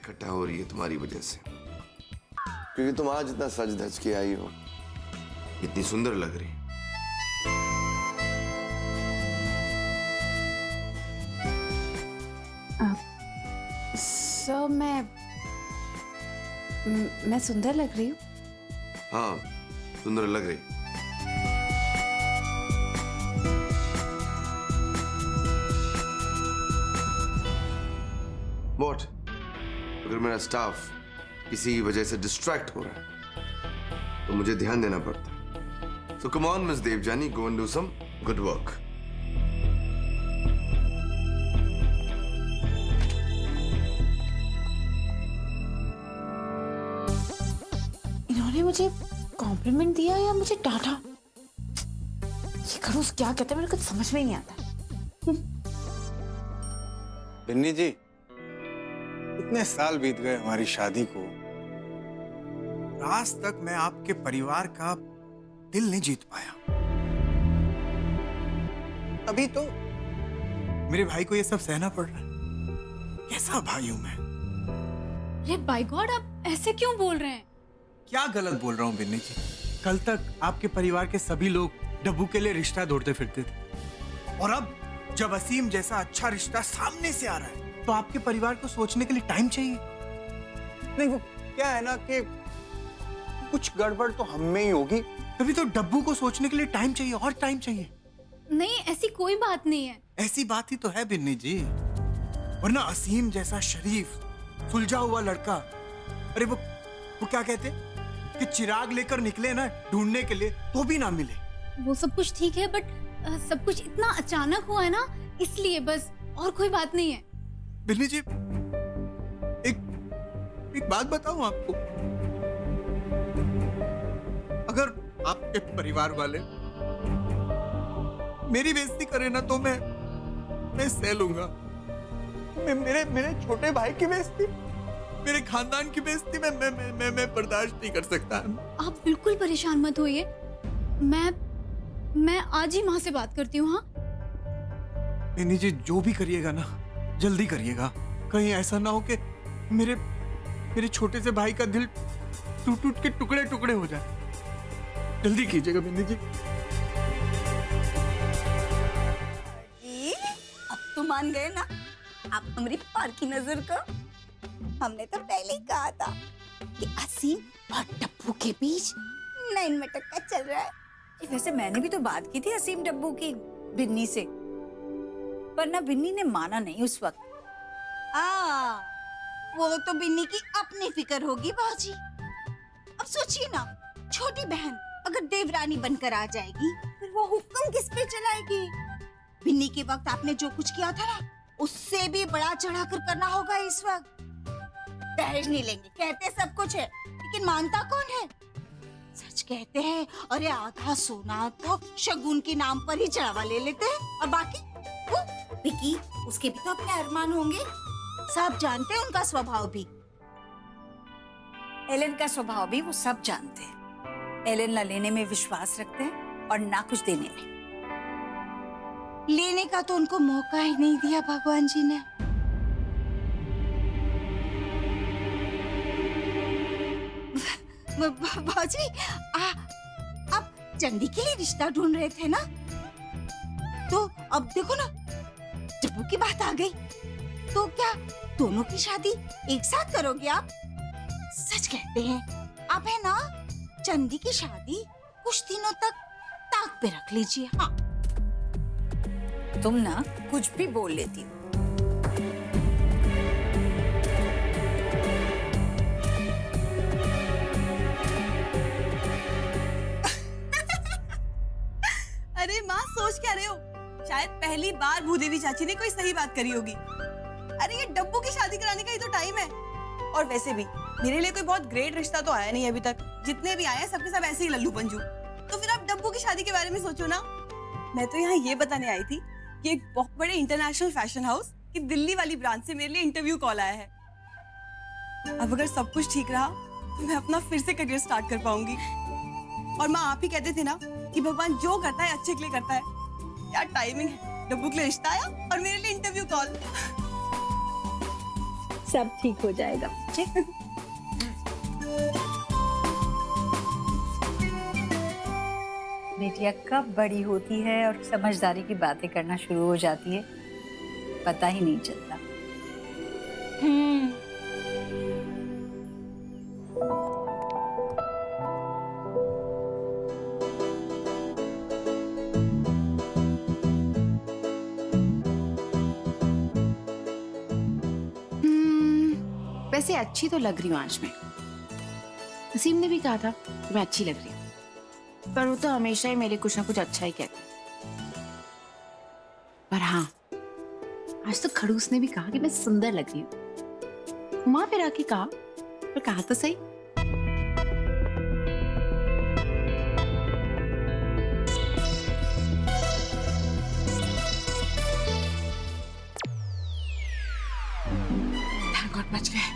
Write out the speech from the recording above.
इकट्ठा हो रही है तुम्हारी वजह से। क्योंकि तुम आज इतना सज धज के आई हो, इतनी सुंदर लग रही। सर मैं सुंदर लग रही हूँ? हाँ, सुंदर लग रही। What? अगर मेरा स्टाफ किसी वजह से डिस्ट्रैक्ट हो रहा है तो मुझे ध्यान देना पड़ता है। So come on, Miss Devjani, go and do some good work. इन्होंने मुझे कॉम्प्लीमेंट दिया या मुझे डांटा? ये खड़ूस क्या कहते हैं, मेरे कुछ समझ में ही नहीं आता। बिन्नी जी, इतने साल बीत गए हमारी शादी को, आज तक मैं आपके परिवार का दिल नहीं जीत पाया। अभी तो मेरे भाई को ये सब सहना पड़ रहा है। कैसा भाई हूं मैं? अरे बाय गॉड, आप ऐसे क्यों बोल रहे हैं? क्या गलत बोल रहा हूँ बिन्नी जी? कल तक आपके परिवार के सभी लोग डब्बू के लिए रिश्ता ढूंढते फिरते थे, और अब जब असीम जैसा अच्छा रिश्ता सामने से आ रहा है तो आपके परिवार को सोचने के लिए टाइम चाहिए। नहीं, वो क्या है ना कि कुछ गड़बड़ तो हम में ही होगी, तभी तो डब्बू को सोचने के लिए टाइम चाहिए, और टाइम चाहिए। नहीं, ऐसी कोई बात नहीं है। ऐसी बात ही तो है बिन्नी जी, वरना असीम जैसा शरीफ सुलझा हुआ लड़का, अरे वो क्या कहते कि चिराग लेकर निकले ना ढूंढने के लिए तो भी ना मिले। वो सब कुछ ठीक है, बट सब कुछ इतना अचानक हुआ है ना, इसलिए बस, और कोई बात नहीं है। बिन्नी जी, एक बात बताऊं आपको, अगर आपके परिवार वाले मेरी बेइज्जती करें ना तो मैं सह लूंगा। मेरे छोटे भाई की बेइज्जती, मेरे खानदान की बेइज्जती मैं बर्दाश्त नहीं कर सकता। आप बिल्कुल परेशान मत होइए, मैं आज ही माँ से बात करती हूँ। हाँ बिन्नी जी, जो भी करिएगा ना जल्दी करिएगा, कहीं ऐसा ना हो कि मेरे छोटे से भाई का दिल टूट टूट के टुकड़े टुकड़े हो जाए। जल्दी कीजिएगा बिन्नी जी। अब तो मान गए ना आप हमारी पार की नजर का? हमने तो पहले ही कहा था कि असीम और डब्बू के बीच नैन मटक्का चल रहा है। वैसे मैंने भी तो बात की थी असीम डब्बू की बिन्नी से, पर ना बिन्नी ने माना नहीं उस वक्त। वो तो बिन्नी की अपनी फिक्र होगी बाजी। अब सोचिए ना, छोटी बहन अगर देवरानी बनकर आ जाएगी फिर वो हुक्म किस पे चलाएगी? बिन्नी के वक्त आपने जो कुछ किया था ना, उससे भी बड़ा चढ़ाकर करना होगा इस वक्त। दहेज नहीं लेंगे कहते सब कुछ है, लेकिन मानता कौन है? सच कहते हैं, अरे आधा सोना तो शगुन के नाम पर ही चढ़ावा ले लेते हैं, और बाकी वो विकी, उसके भी तो अपने अरमान होंगे। सब जानते हैं उनका स्वभाव भी, एलन का स्वभाव भी वो सब जानते हैं। एलन ना लेने में विश्वास रखते हैं और ना कुछ देने में। लेने का तो उनको मौका ही नहीं दिया भगवान जी ने। बाजी, आप चंदी के लिए रिश्ता ढूंढ रहे थे ना, तो अब देखो ना डब्बू की बात आ गई, तो क्या दोनों की शादी एक साथ करोगे आप? सच कहते हैं आप, है ना, चंदी की शादी कुछ दिनों तक ताक पे रख लीजिए। हाँ, तुम ना कुछ भी बोल लेती हो। अरे माँ, सोच क्या रहे हो? शायद पहली बार भूदेवी चाची ने कोई सही बात करी होगी। अरे ये डब्बू की शादी कराने का ही तो टाइम है। और वैसे भी मेरे लिए कोई बहुत ग्रेट रिश्ता तो आया नहीं अभी तक। जितने भी आए हैं सबके सब ऐसे ही लल्लू पंजू। तो फिर आप डब्बू की शादी के बारे में सोचो ना। मैं तो यहाँ ये बताने आई थी कि एक बहुत बड़े इंटरनेशनल फैशन हाउस की दिल्ली वाली ब्रांच से मेरे लिए इंटरव्यू कॉल आया है। अब अगर सब कुछ ठीक रहा तो मैं अपना फिर से करियर स्टार्ट कर पाऊंगी। और माँ, आप ही कहते थे ना कि भगवान जो करता है अच्छे के लिए करता है। क्या टाइमिंग है, डब्बू के लिए रिश्ता आया और मेरे लिए इंटरव्यू कॉल। सब ठीक हो जाएगा। ठीक। बेटिया कब बड़ी होती है और समझदारी की बातें करना शुरू हो जाती है, पता ही नहीं चलता। वैसे अच्छी तो लग रही हूँ आज मैं। नसीम ने भी कहा था कि मैं अच्छी लग रही हूँ, पर वो तो हमेशा ही मेरे कुछ ना कुछ अच्छा ही कहता है। पर हाँ, आज तो खड़ूस ने भी कहा कि मैं सुंदर लग रही हूँ। घुमा फिरा के कहा, पर कहा तो सही। Thank God, बच गए।